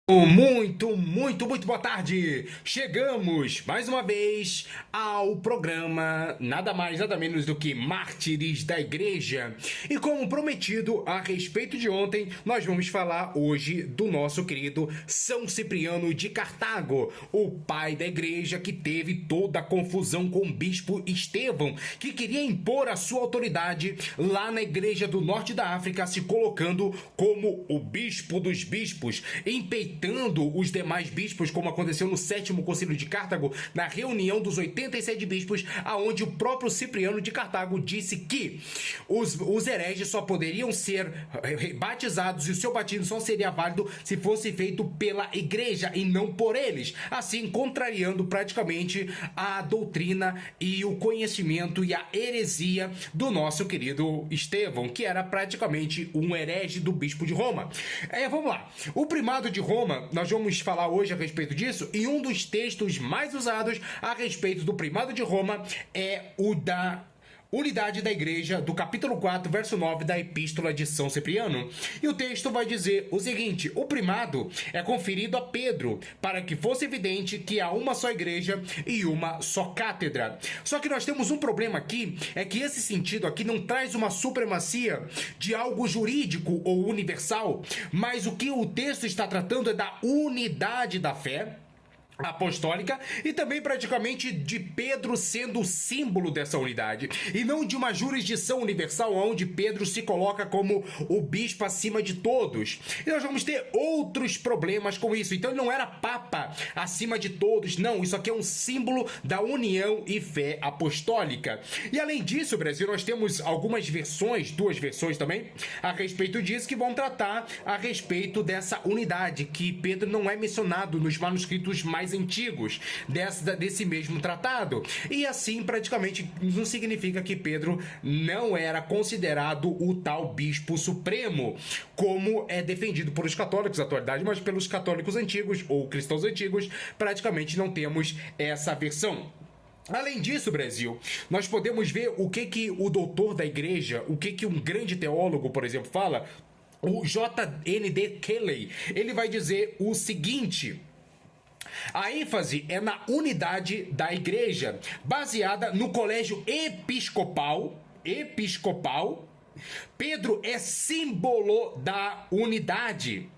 Muito boa tarde! Chegamos mais uma vez ao programa nada mais, nada menos do que Mártires da Igreja. E como prometido a respeito de ontem, nós vamos falar hoje do nosso querido São Cipriano de Cartago, o pai da igreja que teve toda a confusão com o bispo Estevão, que queria impor a sua autoridade lá na igreja do norte da África, se colocando como o bispo dos bispos, empeitando os demais bispos, como aconteceu no sétimo concílio de Cartago, na reunião dos 87 bispos, aonde o próprio Cipriano de Cartago disse que os hereges só poderiam ser batizados e o seu batismo só seria válido se fosse feito pela igreja e não por eles, assim contrariando praticamente a doutrina e o conhecimento e a heresia do nosso querido Estevão, que era praticamente um herege do bispo de Roma. Vamos lá, o primado de Roma, nós vamos falar hoje a respeito disso, e um dos textos mais usados a respeito do primado de Roma é o da Unidade da Igreja, do capítulo 4, verso 9 da Epístola de São Cipriano. E o texto vai dizer o seguinte: o primado é conferido a Pedro, para que fosse evidente que há uma só igreja e uma só cátedra. Só que nós temos um problema aqui, é que esse sentido aqui não traz uma supremacia de algo jurídico ou universal, mas o que o texto está tratando é da unidade da fé apostólica e também praticamente de Pedro sendo o símbolo dessa unidade e não de uma jurisdição universal onde Pedro se coloca como o bispo acima de todos. E nós vamos ter outros problemas com isso. Então ele não era papa acima de todos, não, isso aqui é um símbolo da união e fé apostólica. E além disso, Brasil, nós temos algumas versões, duas versões também a respeito disso, que vão tratar a respeito dessa unidade, que Pedro não é mencionado nos manuscritos mais antigos desse mesmo tratado. E assim, praticamente, não significa que Pedro não era considerado o tal bispo supremo, como é defendido por os católicos da atualidade, mas pelos católicos antigos ou cristãos antigos, praticamente não temos essa versão. Além disso, Brasil, nós podemos ver o que o doutor da igreja, o que um grande teólogo, por exemplo, fala. O J.N.D. Kelly, ele vai dizer o seguinte: a ênfase é na unidade da igreja, baseada no colégio episcopal. Pedro é símbolo da unidade,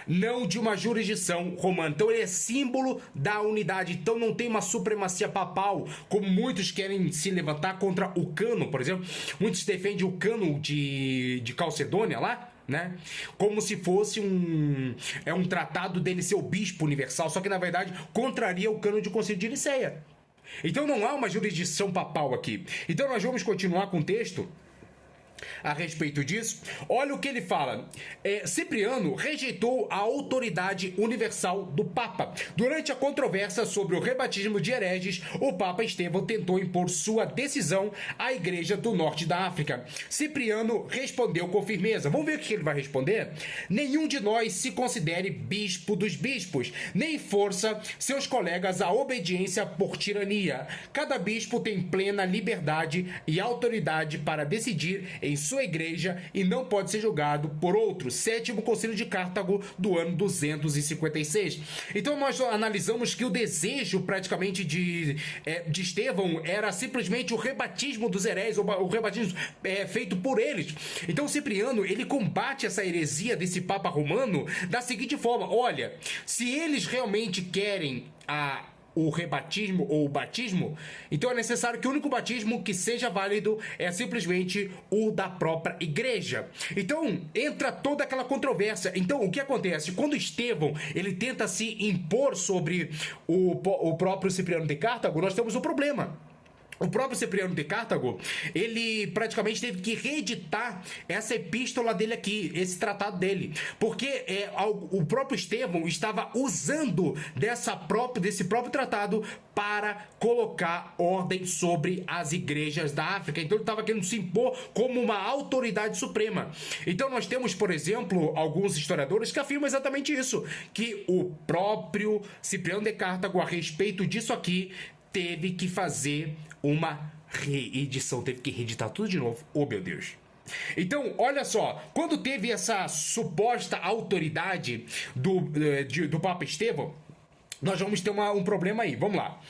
não de uma jurisdição romana. Então ele é símbolo da unidade. Então não tem uma supremacia papal, como muitos querem se levantar contra o Cânon, por exemplo. Muitos defendem o Cânon de Calcedônia lá, né? Como se fosse um tratado dele ser o bispo universal, só que na verdade contraria o Cânon de Concílio de Niceia. Então não há uma jurisdição papal aqui. Então nós vamos continuar com o texto a respeito disso. Olha o que ele fala. Cipriano rejeitou a autoridade universal do Papa. Durante a controvérsia sobre o rebatismo de hereges, o Papa Estevão tentou impor sua decisão à Igreja do Norte da África. Cipriano respondeu com firmeza. Vamos ver o que ele vai responder? Nenhum de nós se considere bispo dos bispos, nem força seus colegas à obediência por tirania. Cada bispo tem plena liberdade e autoridade para decidir em sua igreja e não pode ser julgado por outro. Sétimo Concílio de Cartago, do ano 256. Então nós analisamos que o desejo praticamente de Estevão era simplesmente o rebatismo dos hereges, o rebatismo feito por eles. Então Cipriano, ele combate essa heresia desse Papa Romano da seguinte forma: olha, se eles realmente querem o rebatismo ou o batismo, então é necessário que o único batismo que seja válido é simplesmente o da própria igreja. Então entra toda aquela controvérsia. Então o que acontece? Quando Estevão ele tenta se impor sobre o próprio Cipriano de Cartago, nós temos um problema. O próprio Cipriano de Cartago, ele praticamente teve que reeditar essa epístola dele aqui, esse tratado dele, porque o próprio Estevão estava usando desse próprio tratado para colocar ordem sobre as igrejas da África. Então ele estava querendo se impor como uma autoridade suprema. Então nós temos, por exemplo, alguns historiadores que afirmam exatamente isso, que o próprio Cipriano de Cartago, a respeito disso aqui, teve que fazer uma reedição, teve que reeditar tudo de novo. Oh, meu Deus! Então, olha só, quando teve essa suposta autoridade do Papa Estevão, nós vamos ter um problema aí. Vamos lá.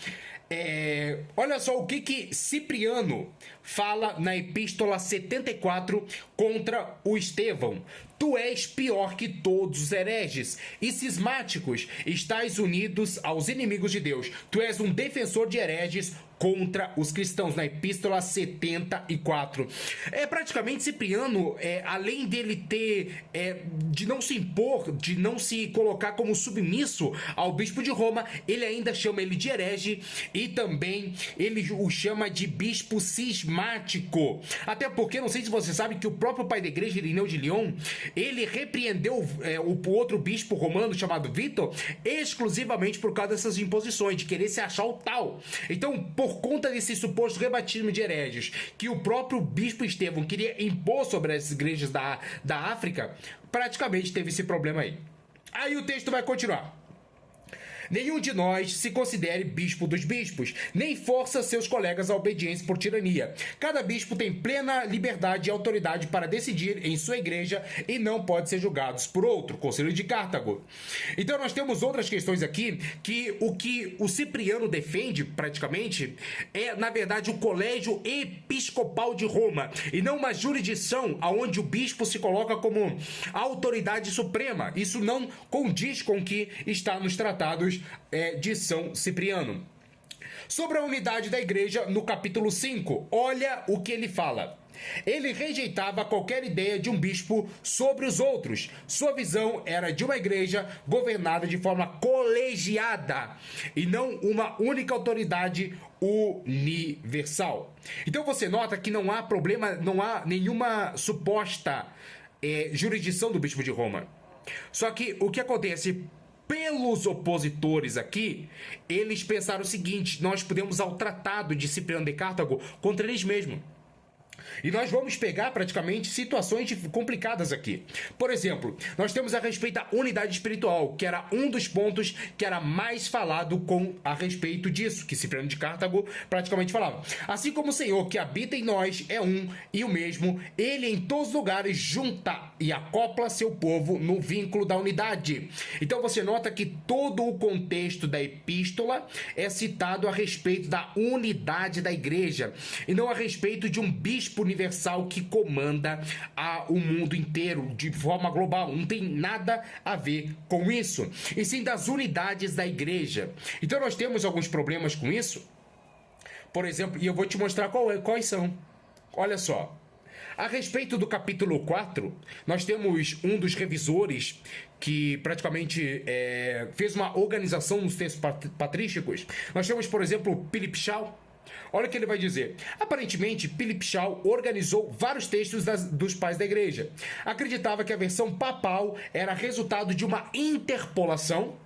Olha só o que Cipriano fala na Epístola 74 contra o Estevão. Tu és pior que todos os hereges e cismáticos, estás unidos aos inimigos de Deus. Tu és um defensor de hereges contra os cristãos, na Epístola 74. Praticamente Cipriano, além dele ter de não se impor, de não se colocar como submisso ao bispo de Roma, ele ainda chama ele de herege e também ele o chama de bispo cismático. Até porque, não sei se você sabe, que o próprio pai da igreja, Irineu de Lyon, ele repreendeu o outro bispo romano chamado Vítor exclusivamente por causa dessas imposições, de querer se achar o tal. Então, por conta desse suposto rebatismo de hereges que o próprio bispo Estevão queria impor sobre as igrejas da África, praticamente teve esse problema aí. Aí o texto vai continuar. Nenhum de nós se considere bispo dos bispos, nem força seus colegas à obediência por tirania. Cada bispo tem plena liberdade e autoridade para decidir em sua igreja e não pode ser julgado por outro. Conselho de Cartago. Então nós temos outras questões aqui, que o Cipriano defende, praticamente, na verdade, o colégio episcopal de Roma, e não uma jurisdição onde o bispo se coloca como autoridade suprema. Isso não condiz com o que está nos tratados de São Cipriano. Sobre a unidade da igreja, no capítulo 5, olha o que ele fala. Ele rejeitava qualquer ideia de um bispo sobre os outros. Sua visão era de uma igreja governada de forma colegiada e não uma única autoridade universal. Então você nota que não há problema, não há nenhuma suposta jurisdição do bispo de Roma. Só que o que acontece pelos opositores aqui, eles pensaram o seguinte: nós podemos ao tratado de Cipriano de Cartago contra eles mesmos. E nós vamos pegar praticamente situações complicadas aqui. Por exemplo, nós temos a respeito da unidade espiritual, que era um dos pontos que era mais falado a respeito disso, que Cipriano de Cartago praticamente falava. Assim como o Senhor que habita em nós é um e o mesmo, ele em todos os lugares junta e acopla seu povo no vínculo da unidade. Então você nota que todo o contexto da epístola é citado a respeito da unidade da igreja, e não a respeito de um bispo universal que comanda o mundo inteiro de forma global. Não tem nada a ver com isso, e sim das unidades da igreja. Então nós temos alguns problemas com isso. Por exemplo, e eu vou te mostrar quais são. Olha só. A respeito do capítulo 4, nós temos um dos revisores que praticamente fez uma organização nos textos patrísticos. Nós temos, por exemplo, Philip Shaw. Olha o que ele vai dizer. Aparentemente, Philip Shaw organizou vários textos dos pais da igreja. Acreditava que a versão papal era resultado de uma interpolação,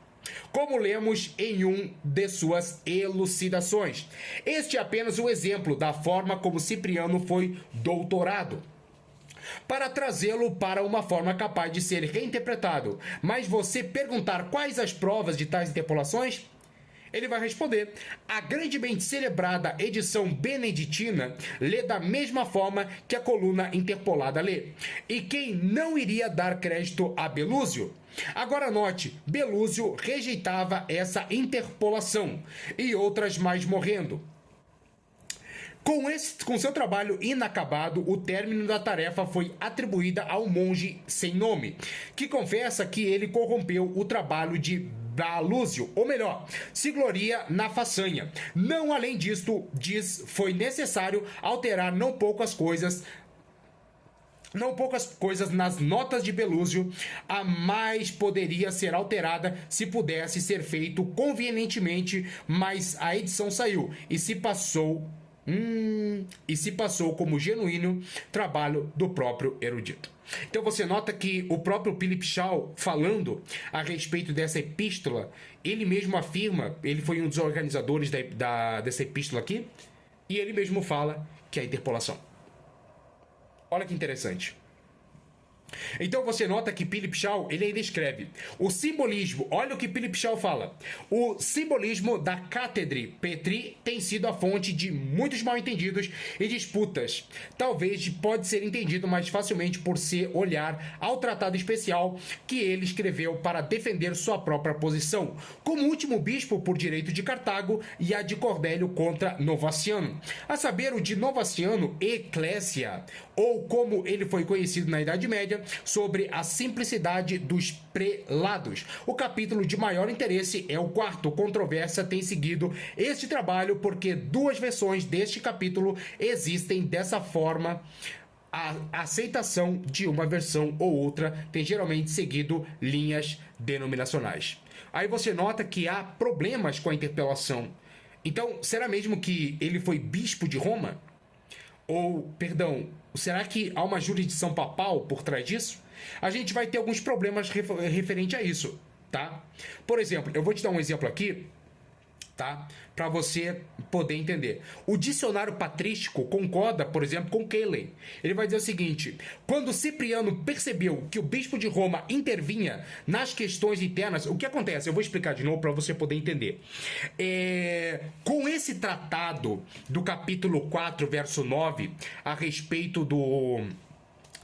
como lemos em um de suas elucidações. Este é apenas um exemplo da forma como Cipriano foi doutorado, para trazê-lo para uma forma capaz de ser reinterpretado. Mas você perguntar quais as provas de tais interpolações? Ele vai responder: a grandemente celebrada edição beneditina lê da mesma forma que a coluna interpolada lê. E quem não iria dar crédito a Belúzio? Agora note, Belúzio rejeitava essa interpolação e outras mais morrendo. Com seu trabalho inacabado, o término da tarefa foi atribuída ao monge sem nome, que confessa que ele corrompeu o trabalho de Belúzio, ou melhor, se gloria na façanha. Não além disto, diz, foi necessário alterar não poucas coisas nas notas de Belúzio. A mais poderia ser alterada se pudesse ser feito convenientemente, mas a edição saiu e se passou como genuíno trabalho do próprio erudito. Então você nota que o próprio Philip Shaw, falando a respeito dessa epístola, ele mesmo afirma, ele foi um dos organizadores dessa epístola aqui, e ele mesmo fala que é a interpolação. Olha que interessante. Então você nota que Philip Shaw, ele ainda escreve o simbolismo, olha o que Philip Shaw fala, o simbolismo da cátedre Petrie tem sido a fonte de muitos mal-entendidos e disputas. Talvez pode ser entendido mais facilmente por se olhar ao tratado especial que ele escreveu para defender sua própria posição, como último bispo por direito de Cartago e a de Cordélio contra Novaciano. A saber, o de Novaciano Ecclesia, ou como ele foi conhecido na Idade Média, sobre a simplicidade dos prelados. O capítulo de maior interesse é o quarto. Controvérsia tem seguido este trabalho porque duas versões deste capítulo existem dessa forma. A aceitação de uma versão ou outra tem geralmente seguido linhas denominacionais. Aí você nota que há problemas com a interpelação. Então, será mesmo que ele foi bispo de Roma? Ou, perdão, será que há uma jurisdição papal por trás disso? A gente vai ter alguns problemas referente a isso, tá? Por exemplo, eu vou te dar um exemplo aqui, tá? Para você poder entender. O dicionário patrístico concorda, por exemplo, com Cayley. Ele vai dizer o seguinte: quando Cipriano percebeu que o bispo de Roma intervinha nas questões internas, o que acontece? Eu vou explicar de novo para você poder entender. Com esse tratado do capítulo 4, verso 9, a respeito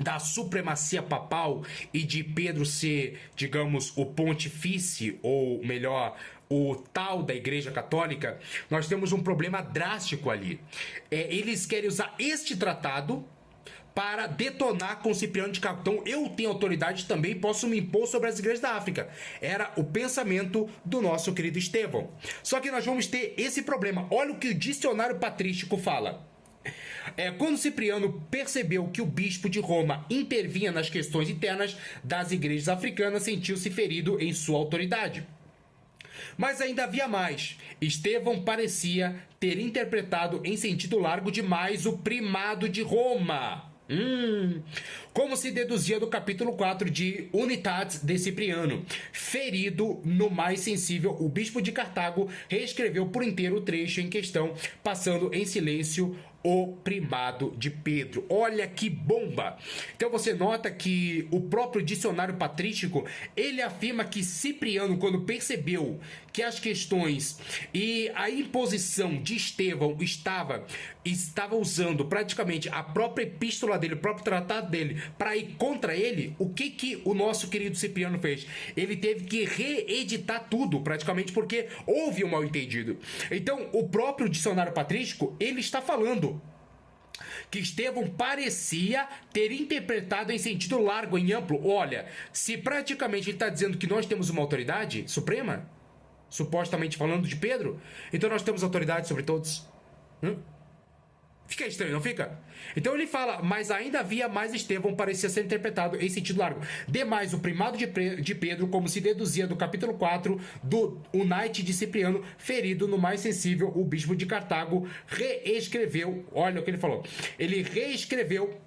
da supremacia papal e de Pedro ser, digamos, o pontifício, ou melhor, o tal da Igreja Católica, nós temos um problema drástico ali. Eles querem usar este tratado para detonar com Cipriano de Cartago. Então, eu tenho autoridade também, posso me impor sobre as igrejas da África. Era o pensamento do nosso querido Estevão. Só que nós vamos ter esse problema. Olha o que o dicionário patrístico fala. Quando Cipriano percebeu que o bispo de Roma intervinha nas questões internas das igrejas africanas, sentiu-se ferido em sua autoridade. Mas ainda havia mais. Estevão parecia ter interpretado em sentido largo demais o primado de Roma. Como se deduzia do capítulo 4 de Unitatis de Cipriano. Ferido no mais sensível, o bispo de Cartago reescreveu por inteiro o trecho em questão, passando em silêncio o primado de Pedro. Olha que bomba! Então você nota que o próprio dicionário patrístico, ele afirma que Cipriano, quando percebeu que as questões e a imposição de Estevão estava usando praticamente a própria epístola dele, o próprio tratado dele, para ir contra ele, o que o nosso querido Cipriano fez? Ele teve que reeditar tudo, praticamente, porque houve um mal-entendido. Então, o próprio dicionário patrístico, ele está falando que Estevão parecia ter interpretado em sentido largo, em amplo. Olha, se praticamente ele está dizendo que nós temos uma autoridade suprema, supostamente falando de Pedro, então nós temos autoridade sobre todos. Fica estranho, não fica? Então ele fala, mas ainda havia mais. Estevão parecia ser interpretado em sentido largo. Demais, o primado de Pedro, como se deduzia do capítulo 4 do Unite de Cipriano, ferido no mais sensível, o bispo de Cartago reescreveu, olha o que ele falou, ele reescreveu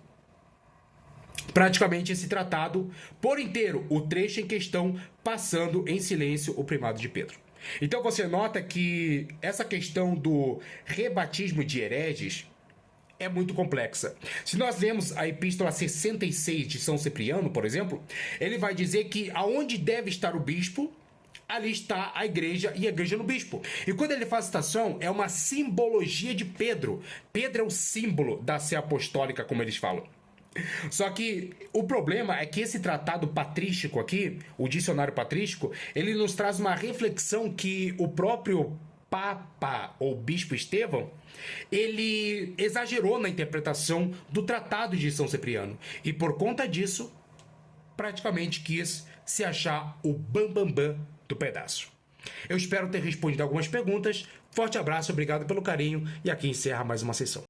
praticamente esse tratado por inteiro, o trecho em questão, passando em silêncio o primado de Pedro. Então você nota que essa questão do rebatismo de hereges é muito complexa. Se nós lemos a epístola 66 de São Cipriano, por exemplo, ele vai dizer que aonde deve estar o bispo, ali está a igreja e a igreja no bispo. E quando ele faz citação, é uma simbologia de Pedro. Pedro é o símbolo da sé apostólica, como eles falam. Só que o problema é que esse tratado patrístico aqui, o dicionário patrístico, ele nos traz uma reflexão que o próprio Papa ou Bispo Estevão, ele exagerou na interpretação do Tratado de São Cipriano e por conta disso praticamente quis se achar o bambambam do pedaço. Eu espero ter respondido algumas perguntas. Forte abraço, obrigado pelo carinho e aqui encerra mais uma sessão.